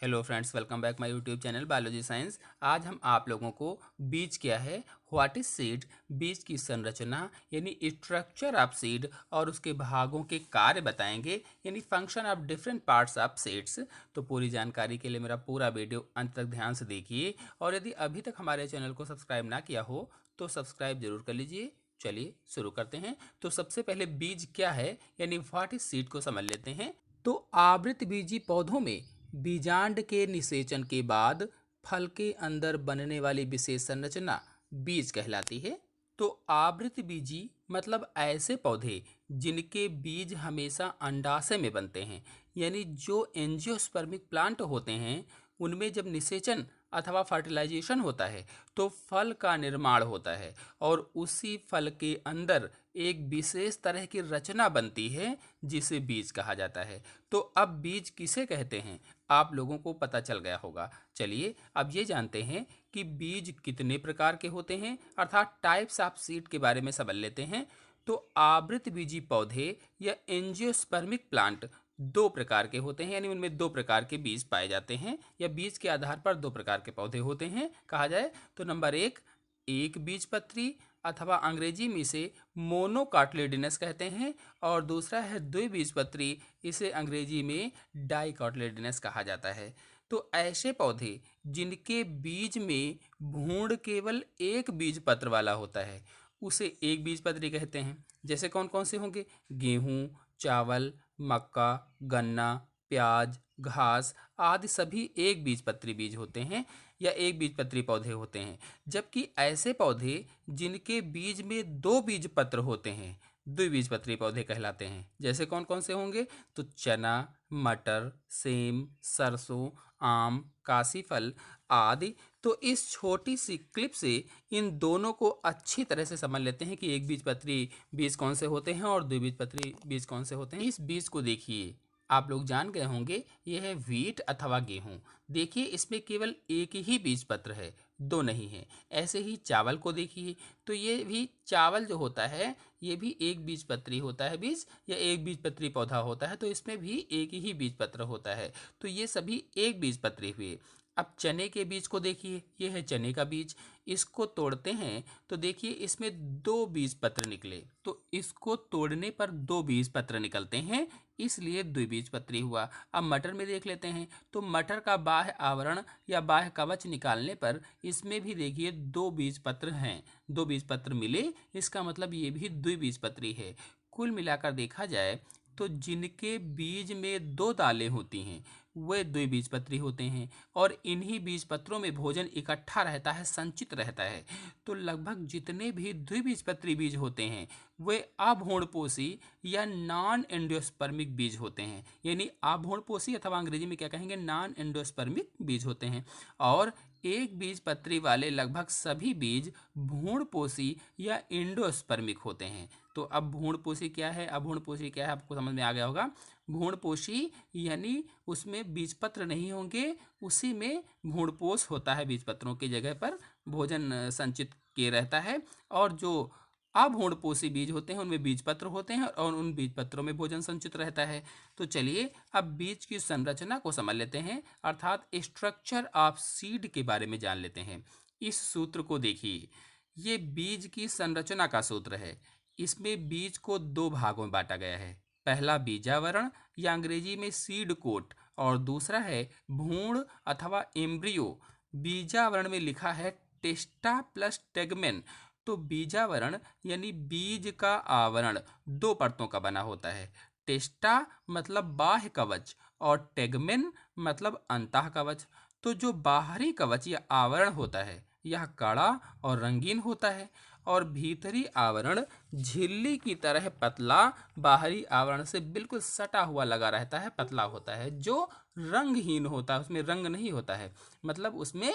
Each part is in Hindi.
Hello friends, welcome back my YouTube channel biology science. आज हम आप लोगों को बीज क्या है, व्हाट इज सीड, बीज की संरचना यानी स्ट्रक्चर ऑफ सीड और उसके भागों के कार्य बताएंगे, यानी function of different parts of seeds. तो पूरी जानकारी के लिए मेरा पूरा वीडियो अंत तक ध्यान से देखिए, और यदि अभी तक हमारे चैनल को सब्सक्राइब ना किया हो तो सब्सक्राइब जरूर कर लीजिए। चलिए शुरू करते हैं। तो सबसे पहले बीज क्या है यानी व्हाट इज सीड को समझ लेते हैं। तो आवृतबीजी पौधों में बीजांड के निषेचन के बाद फल के अंदर बनने वाली विशेष संरचना बीज कहलाती है। तो आवृतबीजी मतलब ऐसे पौधे जिनके बीज हमेशा अंडाशय में बनते हैं, यानी जो एंजियोस्पर्मिक प्लांट होते हैं उनमें जब निषेचन अथवा फर्टिलाइजेशन होता है तो फल का निर्माण होता है, और उसी फल के अंदर एक विशेष तरह की रचना बनती है जिसे बीज कहा जाता है। तो अब बीज किसे कहते हैं आप लोगों को पता चल गया होगा। चलिए अब ये जानते हैं कि बीज कितने प्रकार के होते हैं, अर्थात टाइप्स ऑफ सीड के बारे में समझ लेते हैं। तो आवृतबीजी पौधे या एंजियोस्पर्मिक प्लांट दो प्रकार के होते हैं, यानी उनमें दो प्रकार के बीज पाए जाते हैं, या बीज के आधार पर दो प्रकार के पौधे होते हैं कहा जाए तो। नंबर एक बीजपत्री अथवा अंग्रेजी में इसे मोनोकाटलेडिनस कहते हैं, और दूसरा है द्विबीजपत्री, इसे अंग्रेजी में डाइकोटलेडिनस कहा जाता है। तो ऐसे पौधे जिनके बीज में भ्रूण केवल एक बीज पत्र वाला होता है उसे एक बीजपत्री कहते हैं। जैसे कौन कौन से होंगे? गेहूं, चावल, मक्का, गन्ना, प्याज, घास आदि सभी एक बीजपत्री बीज होते हैं या एक बीजपत्री पौधे होते हैं। जबकि ऐसे पौधे जिनके बीज में दो बीज पत्र होते हैं द्विबीजपत्री पौधे कहलाते हैं। जैसे कौन कौन से होंगे? तो चना, मटर, सेम, सरसों, आम, काशीफल आदि। तो इस छोटी सी क्लिप से इन दोनों को अच्छी तरह से समझ लेते हैं कि एक बीजपत्री बीज कौन से होते हैं और द्विबीजपत्री बीज कौन से होते हैं। इस बीज को देखिए, आप लोग जान गए होंगे, यह है व्हीट अथवा गेहूं। देखिए इसमें केवल एक ही बीज पत्र है, दो नहीं है। ऐसे ही चावल को देखिए, तो ये भी चावल जो होता है ये भी एक बीजपत्री होता है बीज, या एक बीजपत्री पौधा होता है, तो इसमें भी एक ही बीज पत्र होता है। तो ये सभी एक बीजपत्री हुए। अब चने के बीज को देखिए, ये है चने का बीज। इसको तोड़ते हैं तो देखिए इसमें दो बीज पत्र निकले, तो इसको तोड़ने पर दो बीज पत्र निकलते हैं, इसलिए द्विबीजपत्री हुआ। अब मटर में देख लेते हैं, तो मटर का बाह्य आवरण या बाह्य कवच निकालने पर इसमें भी देखिए दो बीज पत्र हैं, दो बीज पत्र मिले, इसका मतलब ये भी द्विबीजपत्री है। कुल मिलाकर देखा जाए तो जिनके बीज में दो दालें होती हैं वे द्विबीजपत्री होते हैं, और इन्हीं बीज पत्रों में भोजन इकट्ठा रहता है, संचित रहता है। तो लगभग जितने भी द्विबीजपत्री बीज होते हैं वे अभ्रूणपोषी या नॉन एंडोस्पर्मिक बीज होते हैं, यानी अभ्रूणपोषी अथवा अंग्रेजी में क्या कहेंगे, नॉन एंडोस्पर्मिक बीज होते हैं। और एक बीजपत्री वाले लगभग सभी बीज भ्रूणपोषी या एंडोस्पर्मिक होते हैं। तो अब भ्रूणपोषी क्या है, अभ्रूणपोषी क्या है, आपको समझ में आ गया होगा। भ्रूणपोषी यानी उसमें बीजपत्र नहीं होंगे, उसी में भ्रूणपोष होता है, बीजपत्रों की जगह पर भोजन संचित किए रहता है। और जो अभ्रूणपोषी बीज होते हैं उनमें बीजपत्र होते हैं और उन बीजपत्रों में भोजन संचित रहता है। तो चलिए अब बीज की संरचना को समझ लेते हैं, अर्थात स्ट्रक्चर ऑफ सीड के बारे में जान लेते हैं। इस सूत्र को देखिए, ये बीज की संरचना का सूत्र है। इसमें बीज को दो भागों में बांटा गया है। पहला बीजावरण या अंग्रेजी में सीड कोट, और दूसरा है भ्रूण अथवा एम्ब्रियो। बीजावरण में लिखा है टेस्टा प्लस टेगमेन। तो बीजावरण यानी बीज का आवरण दो परतों का बना होता है। टेस्टा मतलब बाह्य कवच और टेगमेन मतलब अंतः कवच। तो जो बाहरी कवच या आवरण होता है यह कड़ा और रंगीन होता है, और भीतरी आवरण झिल्ली की तरह पतला, बाहरी आवरण से बिल्कुल सटा हुआ लगा रहता है, पतला होता है, जो रंगहीन होता है, उसमें रंग नहीं होता है। मतलब उसमें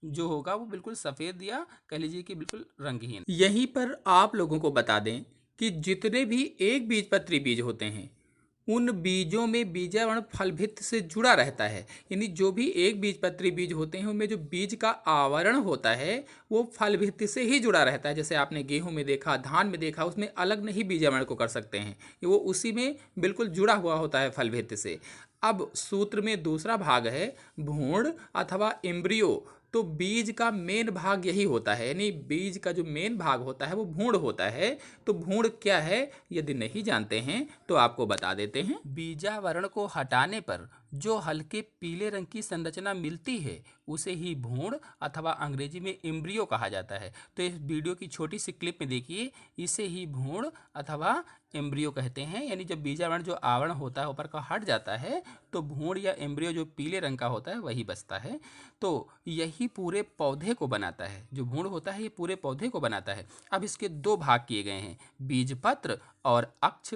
जो होगा वो बिल्कुल सफ़ेद, या कह लीजिए कि बिल्कुल रंगहीन। यहीं पर आप लोगों को बता दें कि जितने भी एक बीजपत्री बीज होते हैं उन बीजों में बीजावरण फलभित्ति से जुड़ा रहता है, यानी जो भी एक बीजपत्री बीज होते हैं उनमें जो बीज का आवरण होता है वो फलभित्ति से ही जुड़ा रहता है। जैसे आपने गेहूं में देखा, धान में देखा, उसमें अलग नहीं बीजावरण को कर सकते हैं, वो उसी में बिल्कुल जुड़ा हुआ होता है फलभित्ति से। अब सूत्र में दूसरा भाग है भ्रूण अथवा एम्ब्रियो। तो बीज का मेन भाग यही होता है, यानी बीज का जो मेन भाग होता है वो भ्रूण होता है। तो भ्रूण क्या है यदि नहीं जानते हैं तो आपको बता देते हैं। बीजावरण को हटाने पर जो हल्के पीले रंग की संरचना मिलती है उसे ही भ्रूण अथवा अंग्रेजी में एम्ब्रियो कहा जाता है। तो इस वीडियो की छोटी सी क्लिप में देखिए, इसे ही भ्रूण अथवा एम्ब्रियो कहते हैं। यानी जब बीजावरण जो आवरण होता है ऊपर का हट जाता है तो भ्रूण या एम्ब्रियो जो पीले रंग का होता है वही बचता है। तो यही पूरे पौधे को बनाता है, जो भ्रूण होता है ये पूरे पौधे को बनाता है। अब इसके दो भाग किए गए हैं, बीजपत्र और अक्ष।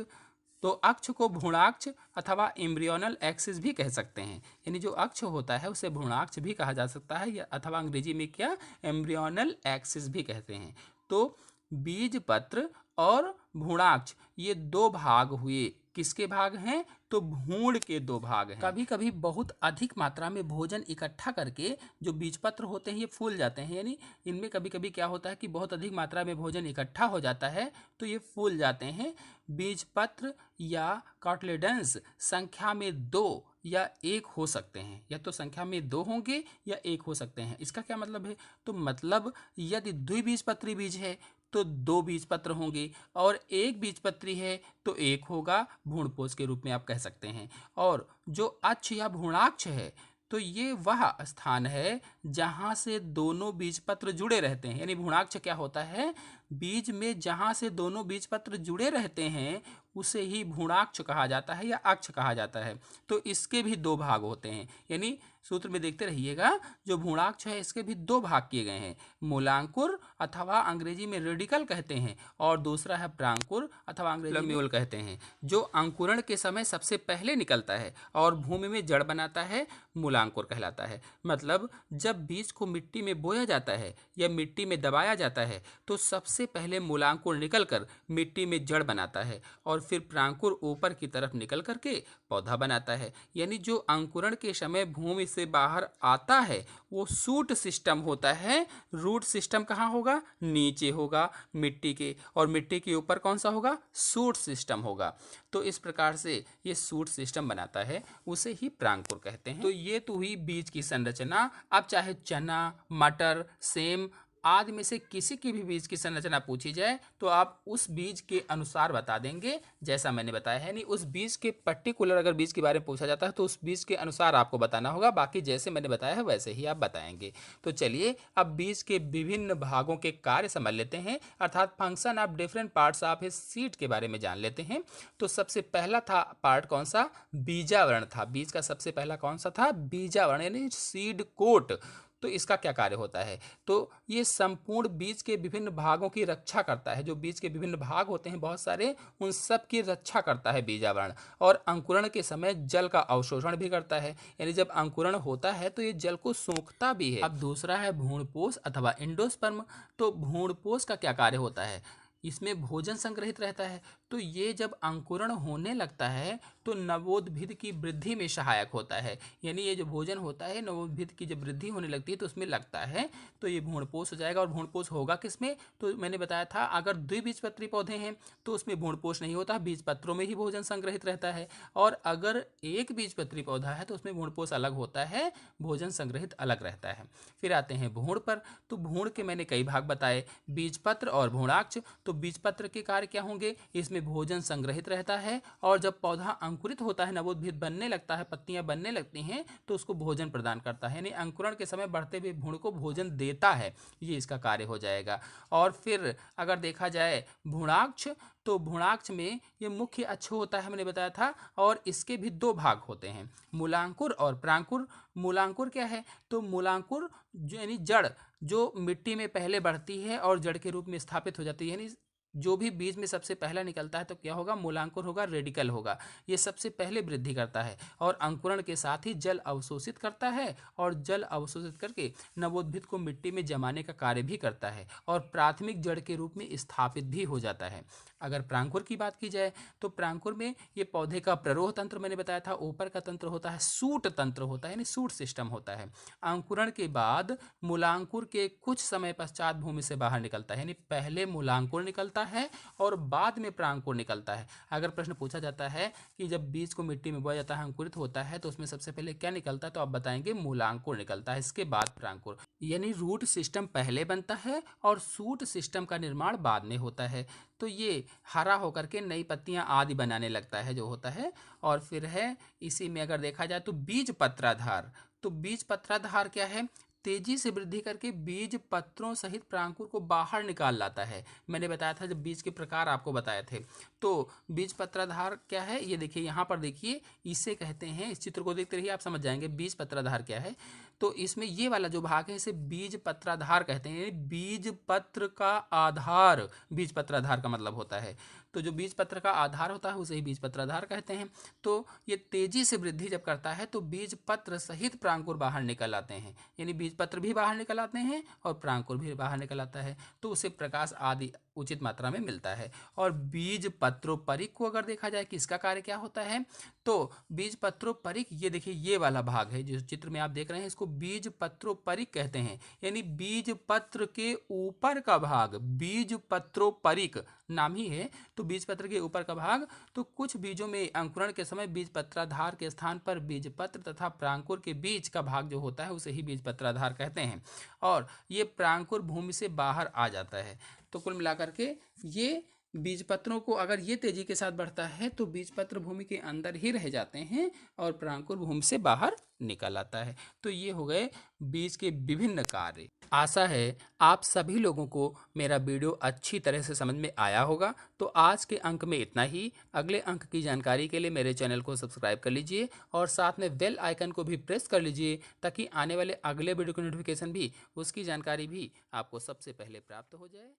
तो अक्ष को भ्रूणाक्ष अथवा एम्ब्रियोनल एक्सिस भी कह सकते हैं, यानी जो अक्ष होता है उसे भ्रूणाक्ष भी कहा जा सकता है, या अथवा अंग्रेजी में क्या एम्ब्रियोनल एक्सिस भी कहते हैं। तो बीजपत्र और भ्रूणाक्ष ये दो भाग हुए, किसके भाग हैं तो भ्रूण के दो भाग हैं। कभी कभी बहुत अधिक मात्रा में भोजन इकट्ठा करके जो बीजपत्र होते हैं ये फूल जाते हैं, यानी इनमें कभी कभी क्या होता है कि बहुत अधिक मात्रा में भोजन इकट्ठा हो जाता है तो ये फूल जाते हैं। बीजपत्र या कॉटलेडन्स संख्या में 2 या 1 हो सकते हैं, या तो संख्या में 2 होंगे या 1 हो सकते हैं। इसका क्या मतलब है, तो मतलब यदि द्विबीजपत्री बीज है तो 2 बीजपत्र होंगे, और एक बीजपत्री है तो 1 होगा, भ्रूणपोष के रूप में आप कह सकते हैं। और जो अक्ष या भ्रूणाक्ष है तो ये वह स्थान है जहाँ से दोनों बीजपत्र जुड़े रहते हैं। यानी भ्रूणाक्ष क्या होता है, बीज में जहाँ से दोनों बीजपत्र जुड़े रहते हैं उसे ही भ्रूणाक्ष कहा जाता है या अक्ष कहा जाता है। तो इसके भी दो भाग होते हैं, यानी सूत्र में देखते रहिएगा, जो भ्रूणाक्ष है इसके भी दो भाग किए गए हैं, मूलांकुर अथवा अंग्रेजी में रेडिकल कहते हैं, और दूसरा है प्रांकुर अथवा अंग्रेजी में ल्यूम्यूल कहते हैं, जो अंकुरण के समय सबसे पहले निकलता है और भूमि में जड़ बनाता है, मूलांकुर कहलाता है। मतलब जब बीज को मिट्टी में बोया जाता है या मिट्टी में दबाया जाता है तो सबसे पहले मूलांकुर निकलकर मिट्टी में जड़ बनाता है, और फिर प्रांकुर ऊपर की तरफ निकल करके पौधा बनाता है। यानी जो अंकुरण के समय भूमि से बाहर आता है वो शूट सिस्टम होता है। रूट सिस्टम कहाँ होगा, नीचे होगा मिट्टी के, और मिट्टी के ऊपर कौन सा होगा, शूट सिस्टम होगा। तो इस प्रकार से ये शूट सिस्टम बनाता है, उसे ही प्रांकुर कहते हैं। तो ये तो हुई बीज की संरचना। अब चाहे चना, मटर, सेम आदि में से किसी की भी बीज की संरचना पूछी जाए तो आप उस बीज के अनुसार बता देंगे, जैसा मैंने बताया है। नहीं, उस बीज के पर्टिकुलर अगर बीज के बारे में पूछा जाता है तो उस बीज के अनुसार आपको बताना होगा, बाकी जैसे मैंने बताया है वैसे ही आप बताएंगे। तो चलिए अब बीज के विभिन्न भागों के कार्य समझ लेते हैं, अर्थात function of different parts of a seed के बारे में जान लेते हैं। तो सबसे पहला था पार्ट कौन सा, बीजावरण था। बीज का सबसे पहला कौन सा था, बीजावरण, यानी सीड कोट। तो इसका क्या कार्य होता है, तो ये संपूर्ण बीज के विभिन्न भागों की रक्षा करता है। जो बीज के विभिन्न भाग होते हैं बहुत सारे, उन सब की रक्षा करता है बीजावरण, और अंकुरण के समय जल का अवशोषण भी करता है। यानी जब अंकुरण होता है तो ये जल को सोखता भी है। अब दूसरा है भ्रूणपोष अथवा एंडोस्पर्म। तो भ्रूणपोष का क्या कार्य होता है, इसमें भोजन संग्रहित रहता है। तो ये जब अंकुरण होने लगता है तो नवोद्भिद की वृद्धि में सहायक होता है। यानी ये जो भोजन होता है नवोद्भिद की जब वृद्धि होने लगती है तो उसमें लगता है, तो ये भ्रूणपोष हो जाएगा। और भ्रूणपोष होगा किसमें, तो मैंने बताया था अगर द्विबीजपत्री पौधे हैं तो उसमें भ्रूणपोष नहीं होता, बीजपत्रों में ही भोजन संग्रहित रहता है। और अगर एक बीजपत्री पौधा है तो उसमें भ्रूणपोष अलग होता है, भोजन संग्रहित अलग रहता है। फिर आते हैं भ्रूण पर। तो भ्रूण के मैंने कई भाग बताए, बीजपत्र और भ्रूणाक्ष। तो बीजपत्र के कार्य क्या होंगे, इसमें भोजन संग्रहित रहता है, और जब पौधा अंकुरित होता है, नवोद्भिद बनने लगता है, पत्तियां बनने लगती हैं, तो उसको भोजन प्रदान करता है। यानी अंकुरण के समय बढ़ते हुए भ्रूण को भोजन देता है, ये इसका कार्य हो जाएगा। और फिर अगर देखा जाए भ्रूणाक्ष, तो भ्रूणाक्ष में ये मुख्य अक्ष होता है, मैंने बताया था, और इसके भी दो भाग होते हैं, मूलांकुर और प्रांकुर। मूलांकुर क्या है, तो मूलांकुर यानी जड़ जो मिट्टी में पहले बढ़ती है और जड़ के रूप में स्थापित हो जाती है। यानी जो भी बीज में सबसे पहला निकलता है तो क्या होगा, मूलांकुर होगा, रेडिकल होगा। ये सबसे पहले वृद्धि करता है और अंकुरण के साथ ही जल अवशोषित करता है, और जल अवशोषित करके नवोद्भिद को मिट्टी में जमाने का कार्य भी करता है, और प्राथमिक जड़ के रूप में स्थापित भी हो जाता है। अगर प्रांकुर की बात की जाए तो प्रांकुर में ये पौधे का प्ररोह तंत्र मैंने बताया था, ऊपर का तंत्र होता है, सूट तंत्र होता है, यानी सूट सिस्टम होता है। अंकुरण के बाद मूलांकुर के कुछ समय पश्चात भूमि से बाहर निकलता है, यानी पहले मूलांकुर निकलता होता है और बाद में प्रांकुर निकलता है। अगर प्रश्न पूछा जाता है कि जब बीज को मिट्टी में बोया जाता है, अंकुरित होता है, तो उसमें सबसे पहले क्या निकलता है, तो आप बताएंगे मूलांकुर निकलता है, इसके बाद प्रांकुर। यानी रूट सिस्टम पहले बनता है और शूट सिस्टम का निर्माण बाद में होता है। तो ये हरा होकर के नई पत्तियां आदि बनाने लगता है जो होता है। और फिर है इसी में अगर देखा जाए तो बीज पत्राधार। तो बीज पत्राधार क्या है, तेजी से वृद्धि करके बीज पत्रों सहित प्रांकुर को बाहर निकाल लाता है। मैंने बताया था जब बीज के प्रकार आपको बताए थे। तो बीज पत्राधार क्या है, ये देखिए यहाँ पर देखिए, इसे कहते हैं, इस चित्र को देखते रहिए आप समझ जाएंगे बीज पत्राधार क्या है। तो इसमें ये वाला जो भाग है इसे बीज पत्राधार कहते हैं, बीज पत्र का आधार बीज पत्राधार का मतलब होता है। तो जो बीज पत्र का आधार होता है उसे ही बीज पत्राधार कहते हैं। तो ये तेजी से वृद्धि जब करता है तो बीज पत्र सहित प्रांकुर बाहर निकल आते हैं, यानी बीज पत्र भी बाहर निकल आते हैं और प्रांकुर भी बाहर निकल आता है। तो उसे प्रकाश आदि उचित मात्रा में मिलता है। और बीज पत्रोपरिक को अगर देखा जाए कि इसका कार्य क्या होता है, तो बीज पत्रोपरिक, ये देखिए ये वाला भाग है जिस चित्र में आप देख रहे हैं, इसको बीज पत्रोपरिक कहते हैं, यानी बीज पत्र के ऊपर का भाग बीज पत्रोपरिक नाम ही है। तो बीज पत्र के ऊपर का भाग, तो कुछ बीजों में अंकुरण के समय बीज पत्राधार के स्थान पर बीज पत्र तथा प्रांकुर के बीच का भाग जो होता है उसे ही बीज पत्राधार कहते हैं। और ये प्रांकुर भूमि से बाहर आ जाता है। तो कुल मिलाकर के ये बीज पत्रों को अगर ये तेजी के साथ बढ़ता है तो बीज पत्र भूमि के अंदर ही रह जाते हैं और प्रांकुर भूमि से बाहर निकल आता है। तो ये हो गए बीज के विभिन्न कार्य। आशा है आप सभी लोगों को मेरा वीडियो अच्छी तरह से समझ में आया होगा। तो आज के अंक में इतना ही। अगले अंक की जानकारी के लिए मेरे चैनल को सब्सक्राइब कर लीजिए और साथ में बेल आइकन को भी प्रेस कर लीजिए, ताकि आने वाले अगले वीडियो की नोटिफिकेशन भी, उसकी जानकारी भी आपको सबसे पहले प्राप्त हो जाए।